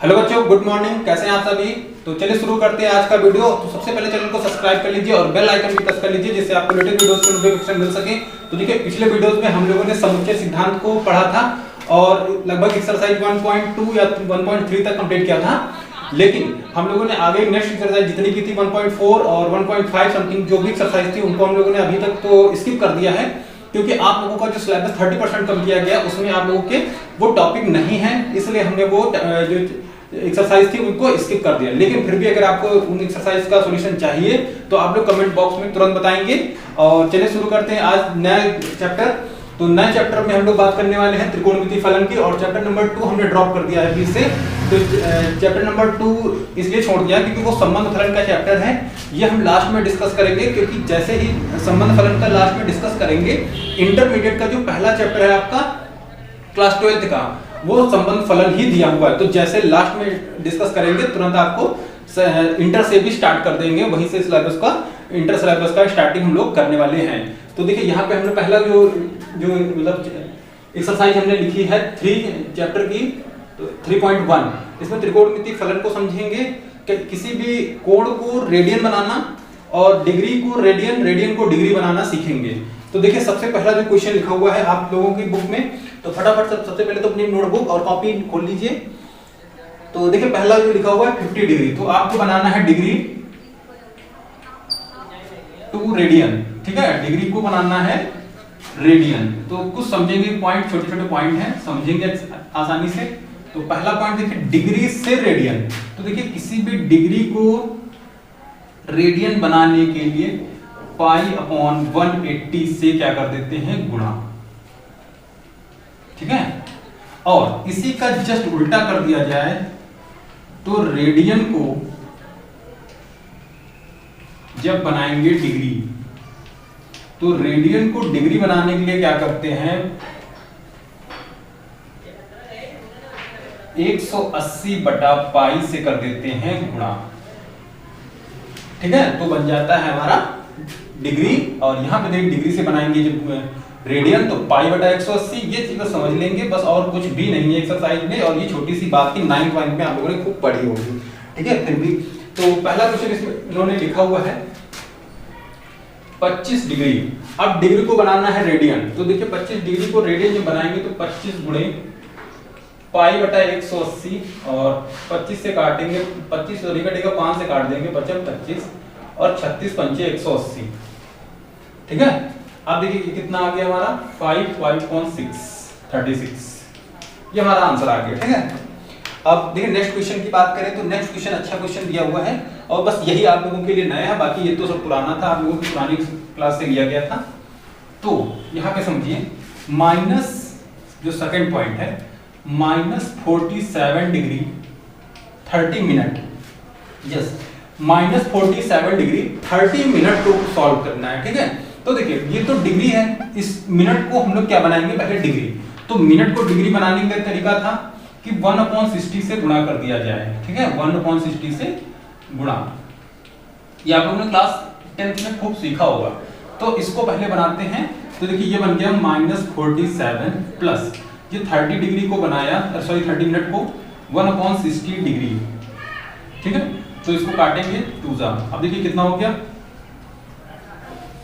Hello बच्चों, good morning. कैसे हैं आप सभी? तो चलिए शुरू करते हैं आज का वीडियो। तो सबसे पहले चैनल को सब्सक्राइब कर लीजिए और बेल आइकन भी प्रेस कर लीजिए जिससे आपको लेटेस्ट वीडियोस के नोटिफिकेशन मिल सके। तो देखिए, पिछले वीडियोस में हम लोगों ने समुच्चय सिद्धांत को पढ़ा था और लगभग एक्सरसाइज 1.2 या 1.3 तक कंप्लीट किया था। लेकिन हम लोगों ने आगे नेक्स्ट एक्सरसाइज जितनी की थी 1.4 और 1.5 समथिंग जो भी एक्सरसाइज थी उनको हम लोगों ने अभी तक तो स्किप कर दिया है, क्योंकि आप लोगों का जो सिलेबस 30% कम किया गया उसमें आप लोगों के वो टॉपिक नहीं है, इसलिए हमने वो जो एक्सरसाइज थी उनको स्किप कर दिया। लेकिन फिर भी अगर आपको उन एक्सरसाइज का सॉल्यूशन चाहिए तो आप लोग कमेंट बॉक्स में तुरंत बताएंगे। और चलिए शुरू करते हैं आज नया चैप्टर। तो नए चैप्टर में हम लोग बात करने वाले हैं त्रिकोणमितीय फलन की, और चैप्टर नंबर 2 हमने ड्रॉप कर दिया है बीच से। तो चैप्टर नंबर 2 इसलिए छोड़ दिया क्योंकि वो संबंध फलन का चैप्टर है। ये हम लास्ट में डिस्कस करेंगे, क्योंकि जैसे ही संबंध फलन का लास्ट में डिस्कस करेंगे, इंटरमीडिएट का जो पहला चैप्टर है आपका क्लास 12th का, वो संबंध फलन ही दिया हुआ है। तो जैसे लास्ट में डिस्कस करेंगे तुरंत आपको इंटर से भी स्टार्ट कर देंगे, वहीं से सिलेबस का इंटर सिलेबस का स्टार्टिंग हम लोग करने वाले हैं। तो देखिए, यहाँ पे हमने पहला जो मतलब एक्सरसाइज हमने लिखी है 3 चैप्टर की, तो 3.1 इसमें त्रिकोणमितीय फलन को समझेंगे कि किसी भी कोण को रेडियन बनाना और डिग्री को रेडियन, रेडियन को डिग्री बनाना सीखेंगे। तो देखिए, सबसे पहला जो क्वेश्चन लिखा हुआ है आप लोगों की बुक में, तो फटाफट सबसे पहले तो अपनी नोटबुक और कॉपी खोल लीजिए। तो देखिए, पहला जो लिखा हुआ है 50 डिग्री, तो आपको बनाना है डिग्री टू रेडियन। ठीक है, डिग्री को बनाना है रेडियन। तो कुछ समझेंगे पॉइंट, छोटे छोटे पॉइंट हैं, समझेंगे आसानी से। तो पहला पॉइंट देखिए, डिग्री से रेडियन। तो देखिए, किसी भी डिग्री को रेडियन बनाने के लिए पाई अपॉन 180 से क्या कर देते हैं, गुणा। ठीक है, और इसी का जस्ट उल्टा कर दिया जाए तो रेडियन को जब बनाएंगे डिग्री, तो रेडियन को डिग्री बनाने के लिए क्या करते हैं, 180 बटा पाई से कर देते हैं गुणा। ठीक है, तो बन जाता है हमारा डिग्री। और यहां पे देखिए, डिग्री से बनाएंगे जब रेडियन तो पाई बटा 180, ये चीज समझ लेंगे बस, और कुछ भी नहीं है एक्सरसाइज में। और ये छोटी सी बात थी 9th में आप लोगों ने खूब पढ़ी होगी। ठीक है, फिर भी तो पहला क्वेश्चन इसमें इन्होंने लिखा हुआ है 25 डिग्री। अब डिग्री को बनाना है रेडियन, तो देखिए 25 डिग्री को रेडियन जब बनाएंगे तो 25 गुणे पाई बटा 180, और 25 से काटेंगे, 25 तो नहीं कटेगा, 5 से काट देंगे, बचा 25 और 36 पंचे 180। ठीक है, अब देखिए कितना आ गया हमारा 5.6 36, ये हमारा आंसर आ गया। ठीक है, अब देखिए नेक्स्ट क्वेश्चन की बात करें तो नेक्स्ट क्वेश्चन अच्छा क्वेश्चन दिया हुआ है, और बस यही आप लोगों के लिए नया है, बाकी ये तो सब पुराना था, आप लोगों की पुरानी क्लास से लिया गया था। तो यहाँ पे समझिए, माइनस जो सेकंड पॉइंट है, -47 degree 30 minute, yes, -47 degree 30 minute को सॉल्व करना है। ठीक है, तो देखिए ये तो डिग्री है, इस मिनट को हम लोग क्या बनाएंगे, पहले डिग्री। तो मिनट को डिग्री बनाने का तरीका था कि 1/60 से गुणा कर दिया जाए। ठीक है, 1/60 से गुणा, ये आप लोगों ने क्लास 10th में खूब सीखा होगा। तो इसको पहले बनाते हैं। तो देखिए, ये बन गया -47 प्लस ये 30 डिग्री को बनाया, सॉरी 30 मिनट को 1/60 डिग्री। ठीक है, तो इसको काटेंगे 2 जा। अब देखिए कितना हो गया,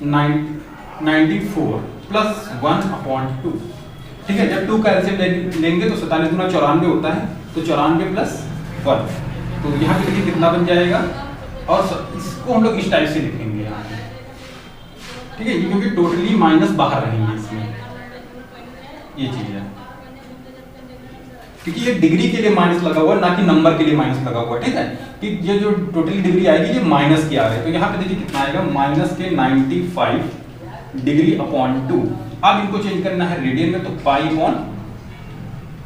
94 प्लस 1/2। ठीक है, जब 2 का एलसीएम लेंगे तो 47 गुना 94 होता है, तो 94 प्लस 1। तो यहाँ पे देखिए कितना बन जाएगा, और इसको हम लोग इस टाइप से लिखेंगे यहाँ पे। ठीक है, क्योंकि टोटली माइनस बाहर रहेंगे इसमें, ये चीज है, क्योंकि ये डिग्री के लिए माइनस लगा हुआ है, ना कि नंबर के लिए माइनस लगा हुआ है। ठीक है, कि ये जो टोटली डिग्री आएगी ये माइनस की आ रही है, तो यहाँ पे देखिए कितना आएगा, -95 डिग्री अपॉन 2। अब इनको चेंज करना है रेडियन में, तो पाई अपॉन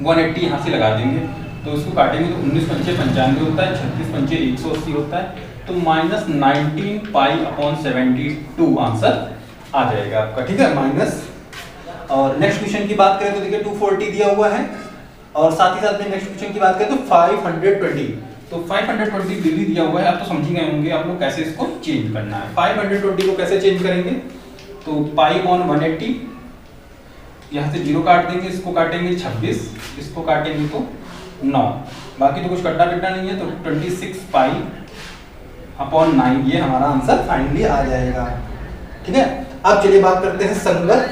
180 यहाँ से लगा देंगे, तो इसको काटेंगे तो 19 पंचे 95 होता है, 36 पंचे 180 होता है, तो -19 पाई अपॉन 72 आंसर आ जाएगा आपका। ठीक है, माइनस। और नेक्स्ट क्वेश्चन की बात करें तो देखिए 240 दिया हुआ है, और साथ ही साथ में नेक्स्ट क्वेश्चन की बात करें तो 520, तो 520 डिग्री दिया हुआ है। आप तो समझ ही गए होंगे आप लोग कैसे इसको चेंज करना है। 520 को कैसे चेंज करेंगे, तो पाई अपॉन 180, यहाँ से 0 काट देंगे, इसको काटेंगे 26, इसको काटेंगे तो 9, बाकी तो कुछ कटना पिटना नहीं है, तो 26 पाई अपॉन 9 ये हमारा आंसर फाइनली आ जाएगा। ठीक है, अब चलिए बात करते हैं संगत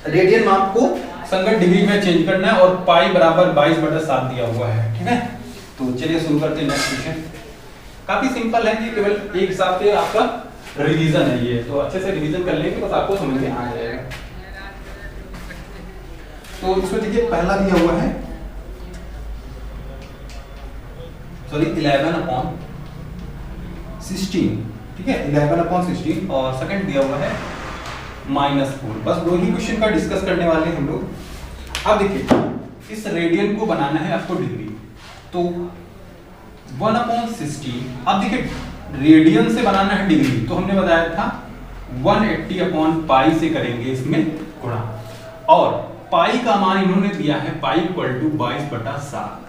रेडियन माप को संगत डिग्री में चेंज करना है और पाई बराबर 22/7 दिया हुआ है। ठीक है, तो चलिए शुरू करते हैं नेक्स्ट क्वेश्चन। काफी सिंपल है, ये केवल एक हिसाब से आपका रिवीजन है ये, तो अच्छे से रिवीजन कर लेंगे बस आपको समझ में आ जाएगा। तो इसमें देखिए पहला दिया हुआ है सॉरी 11/16, ठीक है 11/16 और सेकंड दिया हुआ है -4। बस दो ही क्वेश्चन का डिस्कस करने वाले हैं हम लोग। अब देखिए इस रेडियन को बनाना है आपको डिग्री, तो 1/16। अब देखिए रेडियन से बनाना है डिग्री, तो हमने बताया था 180/पाई से करेंगे इसमें गुणा, और पाई का मान इन्होंने दिया है पाई इक्वल टू 22/7।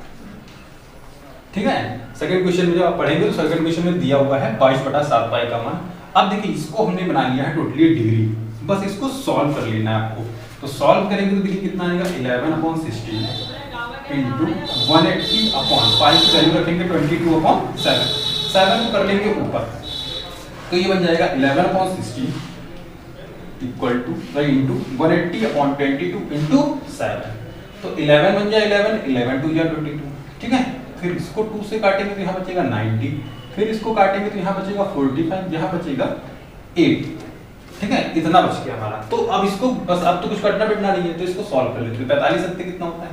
ठीक है, सेकंड क्वेश्चन में जब आप पढ़ेंगे तो सेकंड क्वेश्चन में दिया हुआ है 22/7 पाई का मान। अब देखिए इसको हमने बना लिया है टोटली डिग्री, बस इसको सॉल्व कर लेना है आपको। तो सॉल्व करेंगे तो देखिए कितना आएगा 11/16 इंटू 180/पाई की वैल्यू रखेंगे 22/7, 7 को कर लेंगे ऊपर, तो ये बन जाएगा 11/16 इक्वल टू इंटू 180/22 इंटू 7, तो 11 बन जाए 11, 11 2 या 22। ठीक है, फिर इसको 2 से काटेंगे तो यहाँ बचेगा 90, फिर इसको काटेंगे तो यहाँ बचेगा 45, यहाँ बचेगा 8। ठीक है, इतना बच गया हमारा। तो अब इसको बस, अब तो कुछ कटना पिटना नहीं है, तो इसको सॉल्व कर लेते हैं। 45 सत्ते कितना होता है,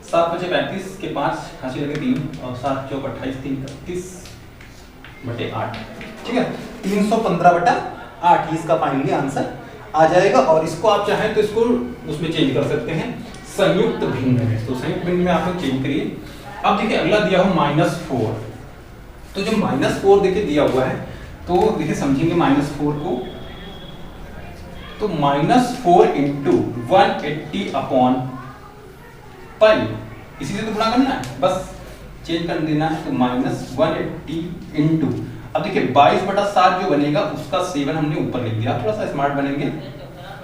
7 बचे 35 के 5 हासिल लगे 3 और 7 चौक 28 3 31/8। ठीक है, 315/8 इसका फाइनली आंसर आ जाएगा। और इसको आप चाहें तो इसको उसमें चेंज कर सकते हैं संयुक्त भिन्न में, तो संयुक्त भिन्न में आप लोग चेंज करिए। अब देखिए अगला दिया हो -4, तो जो -4 देखिए दिया हुआ है, तो देखिए समझेंगे -4 को, तो -4 इंटू 180/पाई, इसी से तो गुणा करना है, बस चेंज कर देना है। तो -180 इंटू, अब देखिए 22/7 जो बनेगा उसका 7 हमने ऊपर लिख दिया, थोड़ा सा स्मार्ट बनेंगे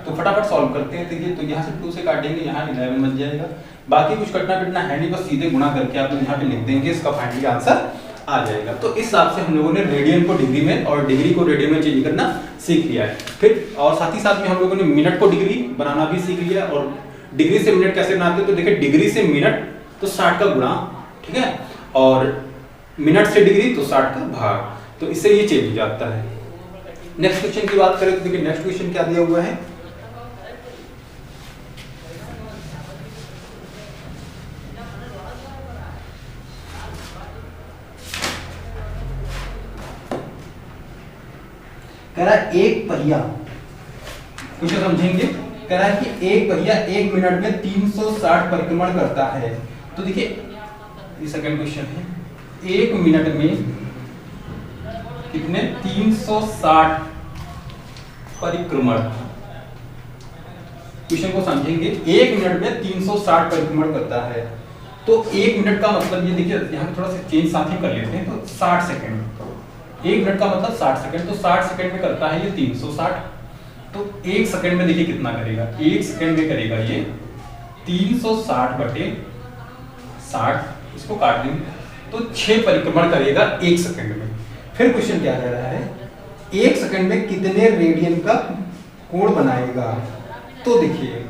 तो फटाफट सॉल्व करते हैं। देखिए तो यहाँ से 2 से काटेंगे, यहाँ 11 बन जाएगा। बाकी कुछ कटना पिटना है नहीं, बस सीधे गुणा करके आप लोग यहाँ पे लिख देंगे, इसका फाइनली आंसर आ जाएगा। तो इस हिसाब से हम लोगों ने रेडियन को डिग्री में और डिग्री को रेडियन में चेंज करना सीख लिया है। फिर और साथ ही साथ में हम लोगों ने मिनट को डिग्री बनाना भी सीख लिया, और डिग्री से मिनट कैसे बनाते हैं, तो देखिए डिग्री से मिनट तो 60 का गुणा, ठीक है, और मिनट से डिग्री तो 60 का भाग, तो इससे ये चेंज हो जाता है। नेक्स्ट क्वेश्चन की बात करें तो देखिए नेक्स्ट क्वेश्चन क्या दिया हुआ है, कह रहा है एक पहिया, कुछ समझेंगे, कह रहा है कि एक पहिया 1 मिनट में 360 परिक्रमण करता है। तो देखिए ये सेकंड क्वेश्चन है, 1 मिनट में कितने 360 परिक्रमण, क्वेश्चन को समझेंगे। 1 मिनट में 360 परिक्रमण करता है, तो 1 मिनट का मतलब ये देखिए यहाँ थोड़ा सा चेंज साथ ही कर लेते हैं, तो 60 सेकंड, 1 मिनट का मतलब 60 सेकंड, तो 60 सेकंड में करता है ये 360, तो 1 सेकंड में देखिए कितना करेगा, 1 सेकंड में करेगा ये 360/60, इसको काट देंगे तो 6 परिक्रमण करेगा 1 सेकंड में। फिर क्वेश्चन क्या कह रहा है, 1 सेकंड में कितने रेडियन का कोण बनाएगा। तो देखिए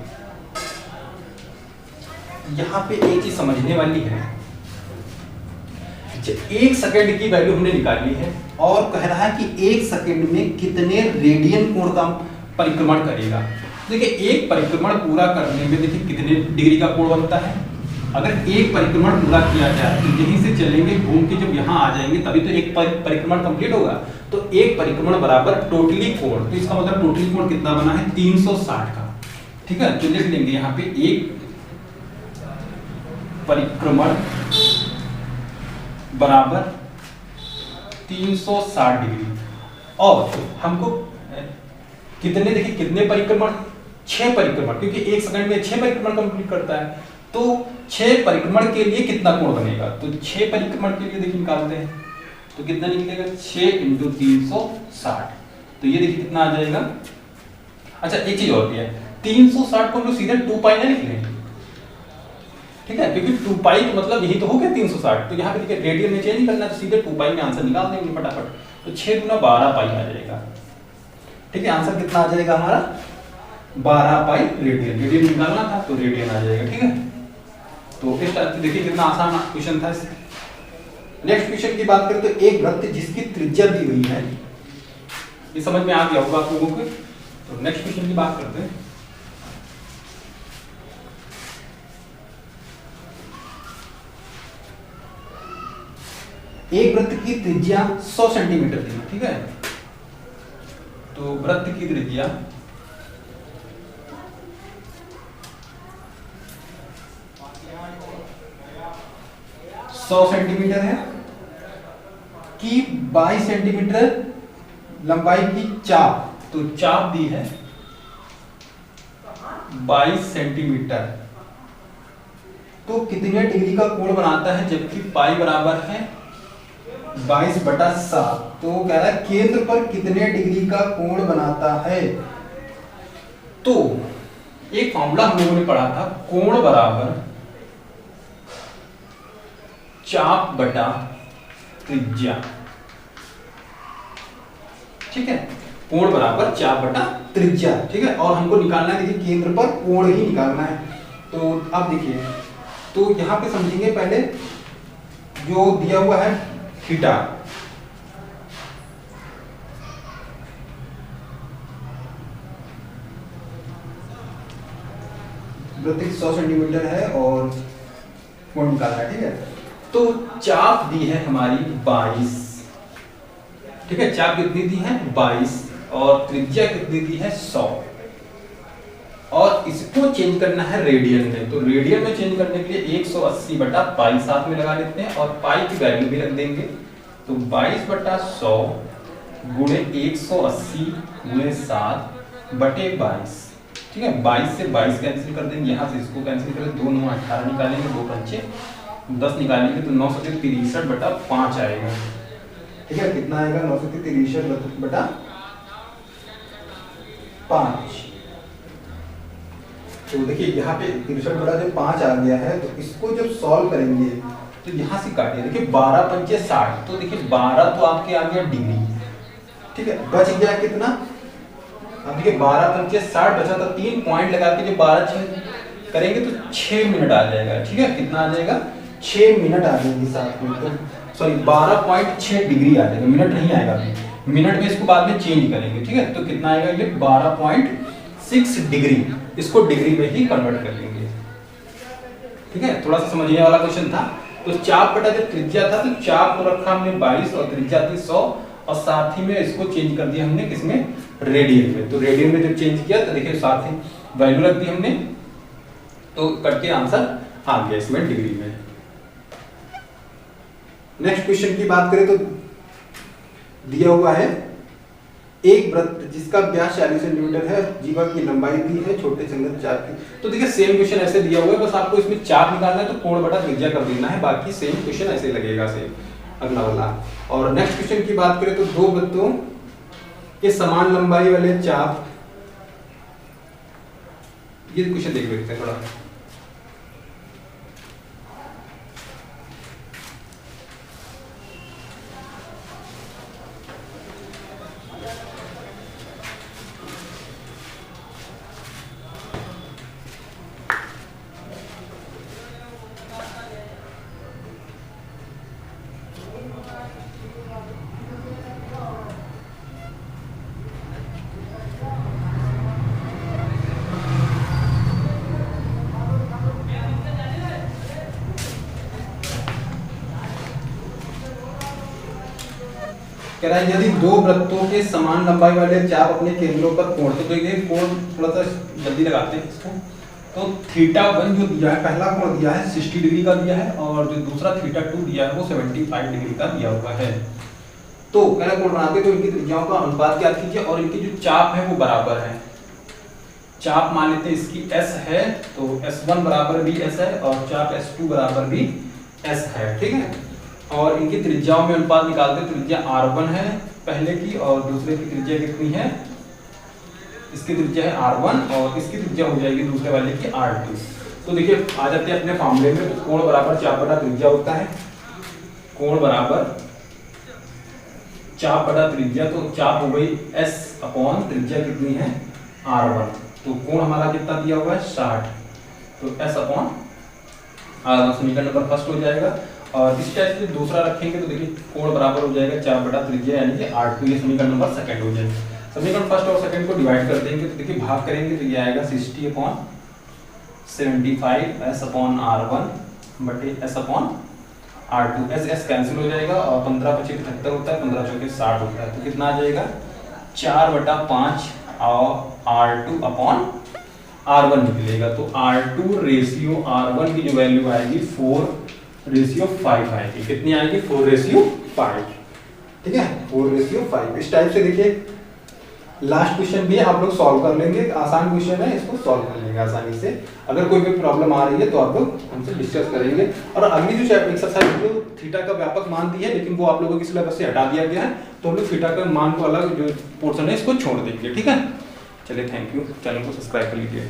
यहाँ पे एक चीज समझने वाली है, 1 सेकंड की वैल्यू हमने निकाली है और कह रहा है कि 1 सेकंड में कितने रेडियन कोण का परिक्रमण करेगा। देखिए एक परिक्रमण पूरा करने में देखिए कितने डिग्री का कोण बनता है। अगर एक परिक्रमण पूरा किया जाए तो यहीं से चलेंगे घूम के जब यहाँ आ जाएंगे तभी तो एक परिक्रमण कंप्लीट होगा। तो एक परिक्रमण बराबर टोटली कोण, तो इसका मतलब टोटली कोण कितना बना है 360 का। ठीक है, तो लिख लेंगे यहाँ पे एक परिक्रमण बराबर 360 डिग्री। और हमको कितने, देखिए कितने परिक्रमण, 6 परिक्रमण, क्योंकि 1 सेकंड में 6 परिक्रमण कंप्लीट करता है। तो 6 परिक्रमण के लिए कितना कोण बनेगा, तो 6 परिक्रमण के लिए देखिए निकालते हैं तो कितना निकलेगा 6 × 360, तो ये देखिए कितना आ जाएगा। अच्छा एक चीज और भी है, 360 को हम लोग सीधे 2 पाई ना लिख लें, ठीक है, क्योंकि 2 पाई तो मतलब यही तो हो गया 360, तो यहाँ पे देखिए रेडियन में चेंज नहीं करना, तो सीधे 2 पाई में आंसर निकाल देंगे फटाफट। तो 6 गुना 12 पाई आ जाएगा। ठीक है, आंसर कितना आ जाएगा हमारा 12 पाई रेडियन। रेडियन निकालना था तो रेडियन आ जाएगा। ठीक है, तो इस टाइप से देखिए कितना आसान क्वेश्चन था। नेक्स्ट क्वेश्चन की बात करें तो एक वृत्त जिसकी त्रिज्या दी हुई है, ये समझ में आ गया होगा आप लोगों को। तो नेक्स्ट क्वेश्चन की बात करते हैं। एक वृत्त की त्रिज्या 100 सेंटीमीटर दी है। ठीक है, तो वृत्त की त्रिज्या 100 सेंटीमीटर है कि 22 सेंटीमीटर लंबाई की चाप, तो चाप दी है 22 सेंटीमीटर, तो कितने डिग्री का कोण बनाता है, जबकि पाई बराबर है 22/7। तो कह रहा है केंद्र पर कितने डिग्री का कोण बनाता है। तो एक फॉर्मूला हम लोगों ने पढ़ा था, कोण बराबर चाप बटा त्रिज्या। ठीक है, कोण बराबर चाप बटा त्रिज्या। ठीक है, और हमको निकालना है कि केंद्र पर कोण ही निकालना है। तो अब देखिए, तो यहां पे समझेंगे पहले जो दिया हुआ है थीटा, वृत्त 100 सेंटीमीटर है और कोण निकालना है। ठीक है, तो चाप दी है हमारी 22। ठीक है, चाप कितनी दी है 22 और त्रिज्या कितनी दी है 100, और इसको चेंज करना है रेडियन में। तो रेडियन में चेंज करने के लिए 180/पाई साथ में लगा लेते हैं और पाई की वैल्यू भी रख देंगे। तो 22/100 गुणे 180 गुणे 7/22। ठीक है, 22 से 22 कैंसिल कर देंगे, यहाँ से इसको कैंसिल करें, 2 9 18 निकालेंगे, 2 5 10 निकालेंगे तो 963/5 आएगा। ठीक है, कितना आएगा 963/5। तो देखिए यहाँ पे 63/5 आ गया है, तो इसको जब सॉल्व करेंगे तो यहाँ से काटिए, देखिए 12 पंचे 60, तो देखिए 12 तो आपके आ गया डिग्री। ठीक है, बच गया कितना, अब देखिए 12 पंचे 60 बचा, तो 3 पॉइंट लगा के जब 12 करेंगे तो 6 मिनट आ जाएगा। ठीक है, कितना आ जाएगा 6 मिनट आ जाएगी साथ में, तो सॉरी 12.6 डिग्री आ जाएगा, मिनट नहीं आएगा अभी, मिनट में इसको बाद में चेंज करेंगे। ठीक है, तो कितना आएगा ये 12.6 डिग्री, इसको डिग्री में ही कन्वर्ट कर लेंगे। ठीक है, थोड़ा सा समझने वाला क्वेश्चन था। तो चाप बटा जब त्रिज्या था, तो चाप को रखा हमने 22 और त्रिज्या थी 100, और साथ ही में इसको चेंज कर दिया हमने किसमें, रेडियन में। तो रेडियन में जब चेंज किया तो देखिए साथ ही वैल्यू रख दी हमने, तो कट के आंसर आ गया इसमें डिग्री में। नेक्स्ट क्वेश्चन की बात करें तो दिया हुआ है एक वृत्त जिसका व्यास 40 सेंटीमीटर है, जीवा की लंबाई दी है छोटे संगत चाप की। तो देखिए सेम क्वेश्चन ऐसे दिया हुआ है, बस आपको इसमें चाप निकालना है, तो कोण बटा त्रिज्या कर देना है, बाकी सेम क्वेश्चन ऐसे लगेगा सेम अगला वाला। और नेक्स्ट क्वेश्चन की बात करें तो दो वृत्तों के समान लंबाई वाले चाप, ये क्वेश्चन देख लेते हैं थोड़ा। कह रहा है यदि दो वृत्तों के समान लंबाई वाले चाप अपने केंद्रों पर कोण, तो देखिए कोण थोड़ा सा जल्दी लगाते हैं इसको। तो θ1 जो दिया है, पहला कोण दिया है 60 डिग्री का दिया है, और जो दूसरा θ2 दिया है वो 75 डिग्री का दिया हुआ है। तो कह रहा कोण बनाते तो इनकी त्रिज्याओं का अनुपात ज्ञात कीजिए, और इनकी जो चाप है वो बराबर है। चाप मान लेते हैं इसकी S है, तो S1 बराबर भी S है, और चाप S2 बराबर भी S है। ठीक है, और इनकी त्रिज्याओं में अनुपात निकालते हैं। त्रिज्या R1 है पहले की, और दूसरे की त्रिज्या कितनी है, इसकी त्रिज्या है R1 और इसकी त्रिज्या हो जाएगी दूसरे वाले की R2। तो देखिए आ जाते हैं अपने फॉर्मूले में। तो कोण बराबर चाप बटा त्रिज्या होता है, कोण बराबर चाप बटा त्रिज्या। तो चाप हो गई s अपॉन त्रिज्या कितनी है r1। तो कोण हमारा कितना दिया हुआ है 60, तो s अपॉन r1 समीकरण नंबर फर्स्ट हो जाएगा। और इस टाइप से दूसरा रखेंगे तो देखिए कोण बराबर हो जाएगा चाप बटा त्रिज्या यानी कि r2, ये समीकरण नंबर सेकंड हो जाएगा। समीकरण फर्स्ट और सेकंड को डिवाइड कर देंगे तो देखिए भाग करेंगे तो ये आएगा 60 अपॉन 75 s अपॉन r1 बटे s upon r2। s cancel हो जाएगा और 15 × 25 = 78 होता है, 15 × 4 = 60 होता है। तो कितना आ जाएगा 4/5 और r2 अपॉन r1 निकलेगा। तो r2 रेशियो r1 की जो वैल्यू आएगी 4:5 आएगी। कितनी आएगी 4:5। ठीक है 4:5। इस टाइप से देखिए लास्ट क्वेश्चन भी आप लोग सॉल्व कर लेंगे, आसान क्वेश्चन है, इसको सॉल्व कर लेंगे आसानी से। अगर कोई भी प्रॉब्लम आ रही है तो आप लोग हमसे डिस्कस करेंगे। और अगली जो एक्सरसाइज जो थीटा का व्यापक मान दी है लेकिन वो आप लोगों के सिलेबस से हटा दिया गया है, तो हम लोग थीटा का मान को अलग जो पोर्शन है इसको छोड़ देंगे। ठीक है, चलिए थैंक यू, चैनल को सब्सक्राइब कर लीजिए।